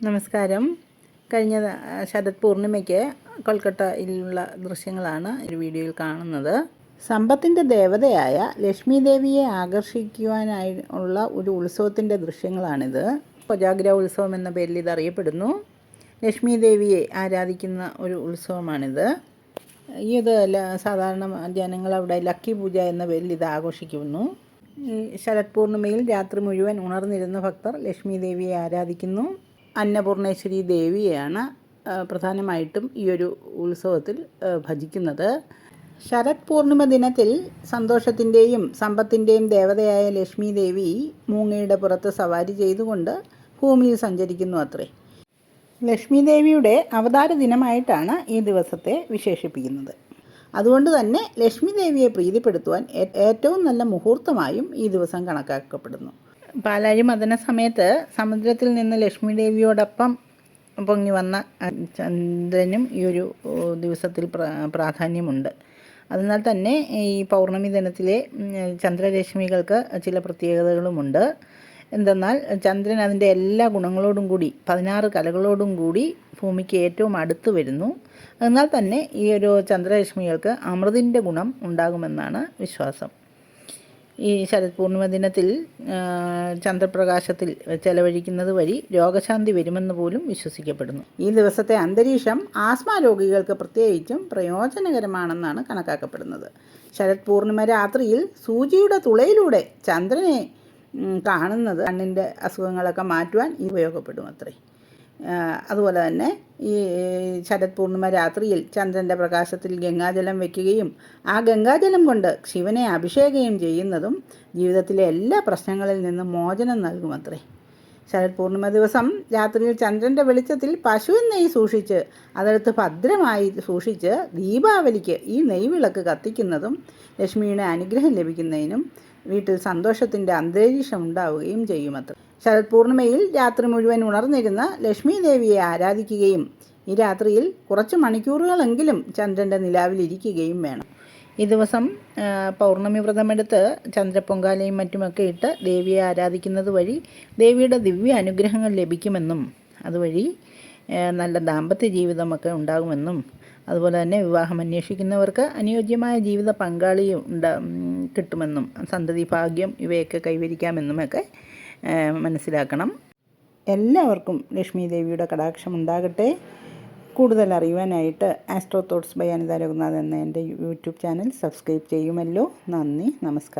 നമസ്കാരം. കഴിഞ്ഞ ശരത് പൂർണിമയ്ക്ക് കൊൽക്കത്തയിലുള്ള ദൃശ്യങ്ങളാണ് ഈ വീഡിയോയിൽ കാണുന്നത്. സമ്പത്തിൻ്റെ ദേവതയായ ലക്ഷ്മി ദേവിയെ ആകർഷിക്കുവാനായി ഉള്ള ഒരു ഉത്സവത്തിൻ്റെ ദൃശ്യങ്ങളാണിത്. കൊജാഗ്ര ഉത്സവം എന്ന പേരിൽ ഇത് അറിയപ്പെടുന്നു. ലക്ഷ്മി ദേവിയെ ആരാധിക്കുന്ന ഒരു ഉത്സവമാണിത്. ഇത് സാധാരണ ജനങ്ങൾ അവിടെ ലക്കി പൂജ എന്ന പേരിൽ ഇത് ആഘോഷിക്കുന്നു. ഈ ശരത് പൂർണിമയിൽ രാത്രി മുഴുവൻ ഉണർന്നിരുന്ന ഭക്തർ ലക്ഷ്മി ദേവിയെ ആരാധിക്കുന്നു. അന്നപൂർണേശ്വരി ദേവിയെയാണ് പ്രധാനമായിട്ടും ഈ ഒരു ഉത്സവത്തിൽ ഭജിക്കുന്നത്. ശരത് പൂർണിമ ദിനത്തിൽ സന്തോഷത്തിൻ്റെയും സമ്പത്തിൻ്റെയും ദേവതയായ ലക്ഷ്മി ദേവി മൂങ്ങയുടെ പുറത്ത് സവാരി ചെയ്തുകൊണ്ട് ഭൂമിയിൽ സഞ്ചരിക്കുന്നു അത്രേ. ലക്ഷ്മി ദേവിയുടെ അവതാര ദിനമായിട്ടാണ് ഈ ദിവസത്തെ വിശേഷിപ്പിക്കുന്നത്. അതുകൊണ്ട് തന്നെ ലക്ഷ്മി ദേവിയെ പ്രീതിപ്പെടുത്തുവാൻ ഏറ്റവും നല്ല മുഹൂർത്തമായും ഈ ദിവസം കണക്കാക്കപ്പെടുന്നു. പാലാഴി മദന സമയത്ത് സമുദ്രത്തിൽ നിന്ന് ലക്ഷ്മി ദേവിയോടൊപ്പം പൊങ്ങി വന്ന ചന്ദ്രനും ഈ ഒരു ദിവസത്തിൽ പ്രാധാന്യമുണ്ട്. അതിനാൽ തന്നെ ഈ പൗർണമി ദിനത്തിലെ ചന്ദ്രരശ്മികൾക്ക് ചില പ്രത്യേകതകളുമുണ്ട്. എന്തെന്നാൽ ചന്ദ്രൻ അതിൻ്റെ എല്ലാ ഗുണങ്ങളോടും കൂടി 16 കലകളോടും കൂടി ഭൂമിക്ക് ഏറ്റവും അടുത്ത് വരുന്നു. എന്നാൽ തന്നെ ഈ ഒരു ചന്ദ്രരശ്മികൾക്ക് അമൃതിൻ്റെ ഗുണം ഉണ്ടാകുമെന്നാണ് വിശ്വാസം. ഈ ശരത് പൂർണിമ ദിനത്തിൽ ചന്ദ്രപ്രകാശത്തിൽ ചെലവഴിക്കുന്നത് വഴി രോഗശാന്തി വരുമെന്ന് പോലും വിശ്വസിക്കപ്പെടുന്നു. ഈ ദിവസത്തെ അന്തരീക്ഷം ആസ്മ രോഗികൾക്ക് പ്രത്യേകിച്ചും പ്രയോജനകരമാണെന്നാണ് കണക്കാക്കപ്പെടുന്നത്. ശരത് പൂർണിമ രാത്രിയിൽ സൂചിയുടെ തുളയിലൂടെ ചന്ദ്രനെ കാണുന്നത് കണ്ണിൻ്റെ അസുഖങ്ങളൊക്കെ മാറ്റുവാൻ ഉപയോഗപ്പെടും അത്രേ. അതുപോലെ തന്നെ ഈ ശരത് പൂർണിമ രാത്രിയിൽ ചന്ദ്രൻ്റെ പ്രകാശത്തിൽ ഗംഗാജലം വയ്ക്കുകയും ആ ഗംഗാജലം കൊണ്ട് ശിവനെ അഭിഷേകം ചെയ്യുന്നതും ജീവിതത്തിലെ എല്ലാ പ്രശ്നങ്ങളിൽ നിന്നും മോചനം നൽകുമത്രേ. ശരത് പൂർണിമ ദിവസം രാത്രിയിൽ ചന്ദ്രൻ്റെ വെളിച്ചത്തിൽ പശുവിൻ നെയ്യ് സൂക്ഷിച്ച് അതെടുത്ത് ഭദ്രമായി സൂക്ഷിച്ച് ദീപാവലിക്ക് ഈ നെയ്വിളക്ക് കത്തിക്കുന്നതും ലക്ഷ്മിയുടെ അനുഗ്രഹം ലഭിക്കുന്നതിനും വീട്ടിൽ സന്തോഷത്തിൻ്റെ അന്തരീക്ഷം ഉണ്ടാവുകയും ചെയ്യുമത്രേ. ശരത് പൂർണിമയിൽ രാത്രി മുഴുവൻ ഉണർന്നിരുന്ന ലക്ഷ്മി ദേവിയെ ആരാധിക്കുകയും ഈ രാത്രിയിൽ കുറച്ച് മണിക്കൂറുകളെങ്കിലും ചന്ദ്രൻ്റെ നിലാവിലിരിക്കുകയും വേണം. ഈ ദിവസം പൗർണമി വ്രതമെടുത്ത് ചന്ദ്രപ്പൊങ്കാലയും മറ്റുമൊക്കെ ഇട്ട് ദേവിയെ ആരാധിക്കുന്നത് വഴി ദേവിയുടെ ദിവ്യ അനുഗ്രഹങ്ങൾ ലഭിക്കുമെന്നും അതുവഴി നല്ല ദാമ്പത്യ ജീവിതമൊക്കെ ഉണ്ടാകുമെന്നും അതുപോലെ തന്നെ വിവാഹം അന്വേഷിക്കുന്നവർക്ക് അനുയോജ്യമായ ജീവിത പങ്കാളിയും കിട്ടുമെന്നും സന്തതി ഭാഗ്യം ഇവയൊക്കെ കൈവരിക്കാമെന്നുമൊക്കെ മനസ്സിലാക്കണം. എല്ലാവർക്കും ലക്ഷ്മി ദേവിയുടെ കടാക്ഷം ഉണ്ടാകട്ടെ. കൂടുതൽ അറിയുവാനായിട്ട് Astro Thoughts by Anitha Raghunath എന്ന എൻ്റെ യൂട്യൂബ് ചാനൽ സബ്സ്ക്രൈബ് ചെയ്യുമല്ലോ. നന്ദി, നമസ്കാരം.